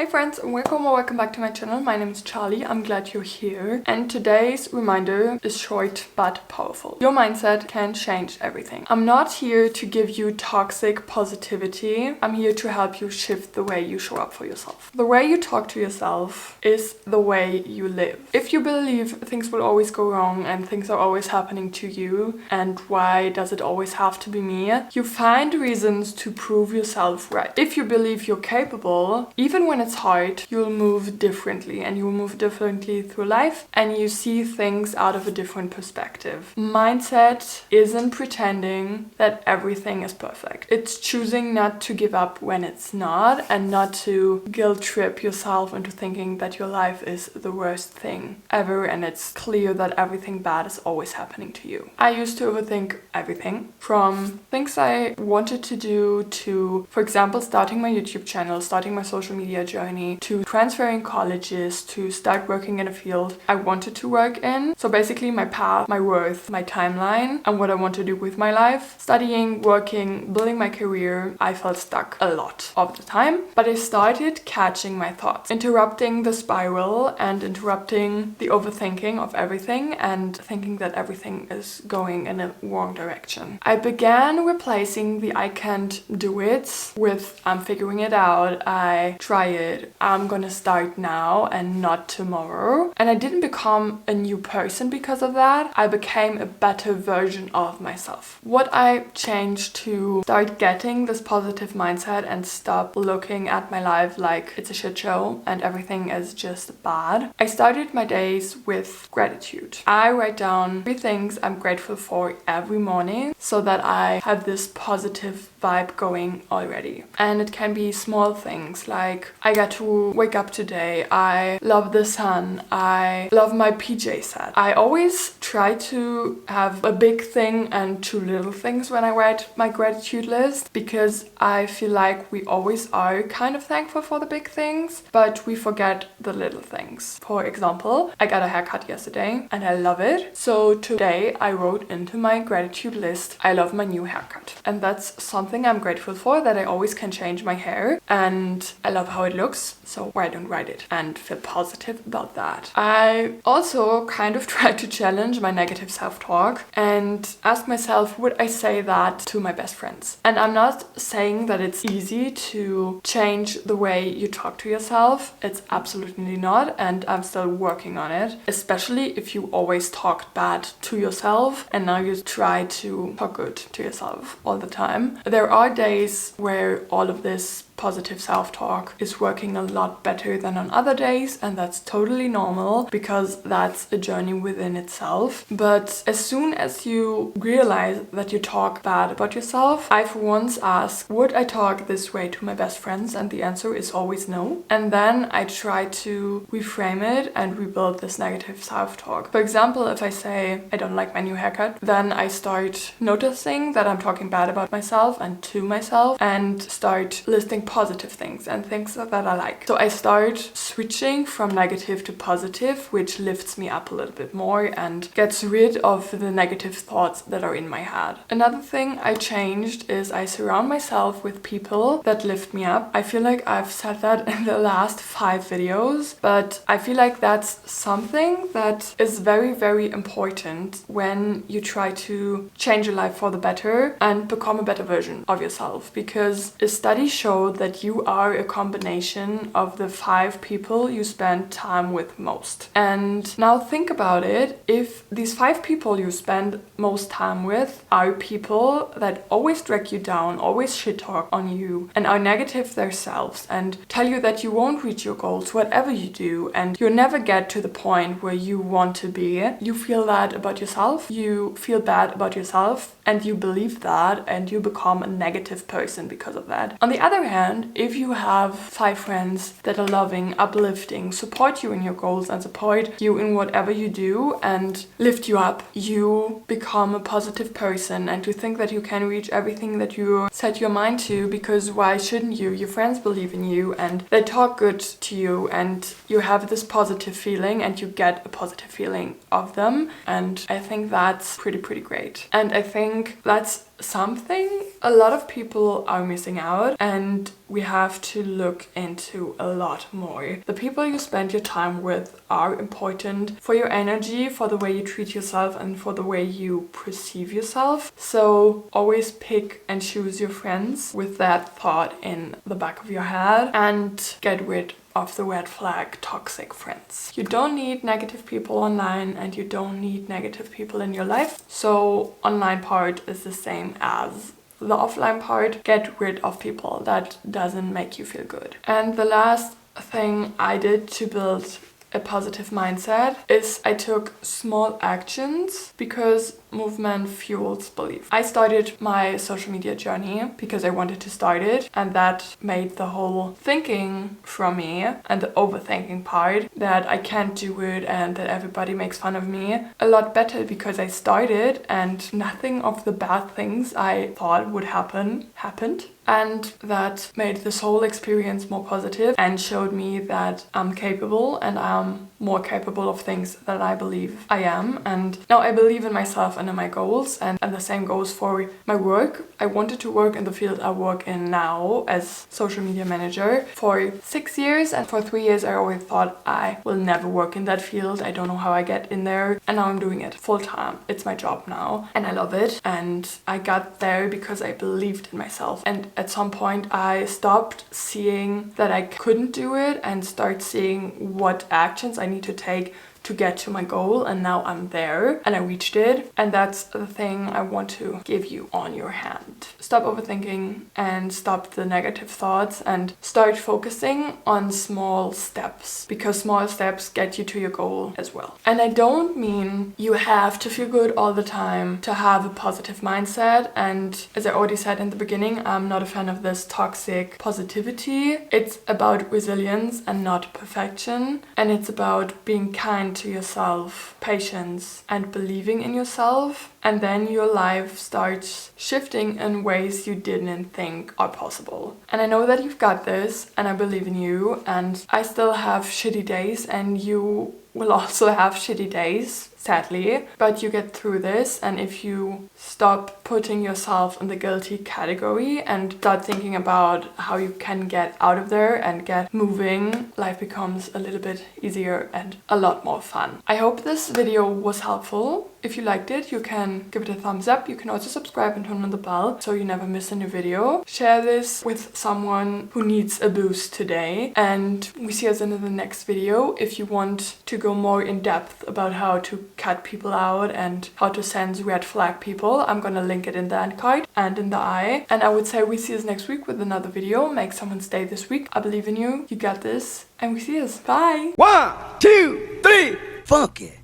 Hi friends, and welcome back to my channel. My name is Charlie. I'm glad you're here. And today's reminder is short but powerful. Your mindset can change everything. I'm not here to give you toxic positivity. I'm here to help you shift the way you show up for yourself. The way you talk to yourself is the way you live. If you believe things will always go wrong and things are always happening to you, and why does it always have to be me, you find reasons to prove yourself right. If you believe you're capable, even when it's hard, you'll move differently, and you'll move differently through life, and you see things out of a different perspective. Mindset isn't pretending that everything is perfect. It's choosing not to give up when it's not, and not to guilt trip yourself into thinking that your life is the worst thing ever and it's clear that everything bad is always happening to you. I used to overthink everything, from things I wanted to do to, for example, starting my YouTube channel, starting my social media journey, to transferring colleges, to start working in a field I wanted to work in. So basically my path, my worth, my timeline, and what I want to do with my life. Studying, working, building my career, I felt stuck a lot of the time. But I started catching my thoughts, interrupting the spiral and interrupting the overthinking of everything and thinking that everything is going in a wrong direction. I began replacing the I can't do it with I'm figuring it out, I try it, I'm gonna start now and not tomorrow. And I didn't become a new person because of that. I became a better version of myself. What I changed to start getting this positive mindset and stop looking at my life like it's a shit show and everything is just bad, I started my days with gratitude. I write down 3 things I'm grateful for every morning so that I have this positive vibe going already. And it can be small things like I got to wake up today, I love the sun, I love my PJ set. I always try to have a big thing and 2 little things when I write my gratitude list, because I feel like we always are kind of thankful for the big things, but we forget the little things. For example, I got a haircut yesterday and I love it. So today I wrote into my gratitude list, I love my new haircut. And that's something I'm grateful for, that I always can change my hair and I love how it looks, so why don't write it and feel positive about that. I also kind of tried to challenge my negative self-talk and ask myself, would I say that to my best friends? And I'm not saying that it's easy to change the way you talk to yourself. It's absolutely not, and I'm still working on it, especially if you always talked bad to yourself and now you try to talk good to yourself all the time. There are days where all of this positive self-talk is working a lot better than on other days, and that's totally normal because that's a journey within itself. But as soon as you realize that you talk bad about yourself, I've once asked, would I talk this way to my best friends? And the answer is always no. And then I try to reframe it and rebuild this negative self-talk. For example, if I say I don't like my new haircut, then I start noticing that I'm talking bad about myself and to myself, and start listing positive things and things that I like. So I start switching from negative to positive, which lifts me up a little bit more and gets rid of the negative thoughts that are in my head. Another thing I changed is I surround myself with people that lift me up. I feel like I've said that in the last 5 videos, but I feel like that's something that is very, very important when you try to change your life for the better and become a better version of yourself, because a study showed that you are a combination of the 5 people you spend time with most. And now think about it, if these 5 people you spend most time with are people that always drag you down, always shit talk on you, and are negative themselves and tell you that you won't reach your goals whatever you do, and you'll never get to the point where you want to be, you feel that about yourself, you feel bad about yourself, and you believe that, and you become a negative person because of that. On the other hand, if you have 5 friends that are loving, uplifting, support you in your goals and support you in whatever you do and lift you up, you become a positive person, and you think that you can reach everything that you set your mind to, because why shouldn't you? Your friends believe in you and they talk good to you, and you have this positive feeling and you get a positive feeling of them, and I think that's pretty great. And I think that's something a lot of people are missing out, and we have to look into a lot more. The people you spend your time with are important for your energy, for the way you treat yourself, and for the way you perceive yourself. So always pick and choose your friends with that thought in the back of your head, and get rid of the red flag toxic friends. You don't need negative people online, and you don't need negative people in your life. So online part is the same as the offline part. Get rid of people that doesn't make you feel good. And the last thing I did to build a positive mindset is I took small actions, because movement fuels belief. I started my social media journey because I wanted to start it, and that made the whole thinking from me and the overthinking part that I can't do it and that everybody makes fun of me a lot better, because I started and nothing of the bad things I thought would happen happened. And that made this whole experience more positive and showed me that I'm capable, and I'm more capable of things than I believe I am. And now I believe in myself and in my goals, and the same goes for my work. I wanted to work in the field I work in now as social media manager for 6 years, and for 3 years I always thought I will never work in that field. I don't know how I get in there, and now I'm doing it full time. It's my job now and I love it, and I got there because I believed in myself. And at some point I stopped seeing that I couldn't do it and start seeing what actions I need to take to get to my goal, and now I'm there and I reached it. And that's the thing I want to give you on your hand. Stop overthinking and stop the negative thoughts, and start focusing on small steps, because small steps get you to your goal as well. And I don't mean you have to feel good all the time to have a positive mindset. And as I already said in the beginning, I'm not a fan of this toxic positivity. It's about resilience and not perfection, and it's about being kind to yourself, patience, and believing in yourself. And then your life starts shifting in ways you didn't think are possible. And I know that you've got this, and I believe in you. And I still have shitty days, and you will also have shitty days, sadly, but you get through this. And if you stop putting yourself in the guilty category and start thinking about how you can get out of there and get moving, life becomes a little bit easier and a lot more fun. I hope this video was helpful. If you liked it, you can give it a thumbs up. You can also subscribe and turn on the bell so you never miss a new video. Share this with someone who needs a boost today, and we see us in the next video. If you want to go more in depth about how to cut people out and how to sense red flag people, I'm gonna link it in the end card and in the eye. And I would say we see us next week with another video. Make someone stay this week. I believe in you. You got this. And we see us. Bye. 1, 2, 3, funky.